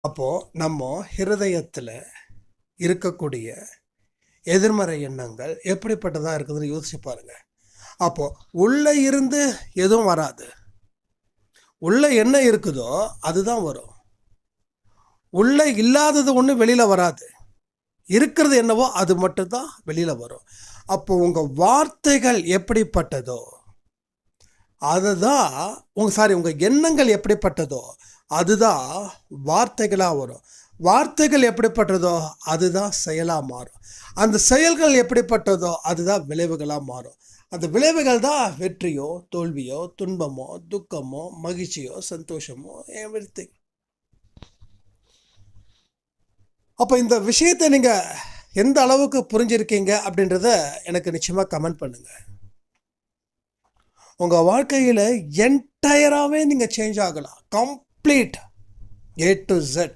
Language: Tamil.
அப்போது நம்ம ஹிருதயத்தில் இருக்கக்கூடிய எதிர்மறை எண்ணங்கள் எப்படிப்பட்டதாக இருக்குதுன்னு யோசிச்சு பாருங்க. அப்போது உள்ளே இருந்து எதுவும் வராது. உள்ளே என்ன இருக்குதோ அதுதான் வரும். உள்ளே இல்லாதது ஒன்றும் வெளியில் வராது. இருக்கிறது என்னவோ அது மட்டும்தான் வெளியில் வரும். அப்போ உங்கள் வார்த்தைகள் எப்படிப்பட்டதோ அதுதான் உங்கள் எண்ணங்கள் எப்படிப்பட்டதோ அதுதான் வார்த்தைகளாக வரும். வார்த்தைகள் எப்படிப்பட்டதோ அதுதான் செயலாக மாறும். அந்த செயல்கள் எப்படிப்பட்டதோ அதுதான் விளைவுகளாக மாறும். அந்த விளைவுகள் தான் வெற்றியோ தோல்வியோ துன்பமோ துக்கமோ மகிழ்ச்சியோ சந்தோஷமோ எவ்ரிதிங். அப்போ இந்த விஷயத்தை நீங்கள் எந்த அளவுக்கு புரிஞ்சிருக்கீங்க அப்படின்றத எனக்கு நிச்சயமாக கமெண்ட் பண்ணுங்கள். உங்கள் வாழ்க்கையில் என்டையராகவே நீங்கள் சேஞ்ச் ஆகலாம். Complete A to Z.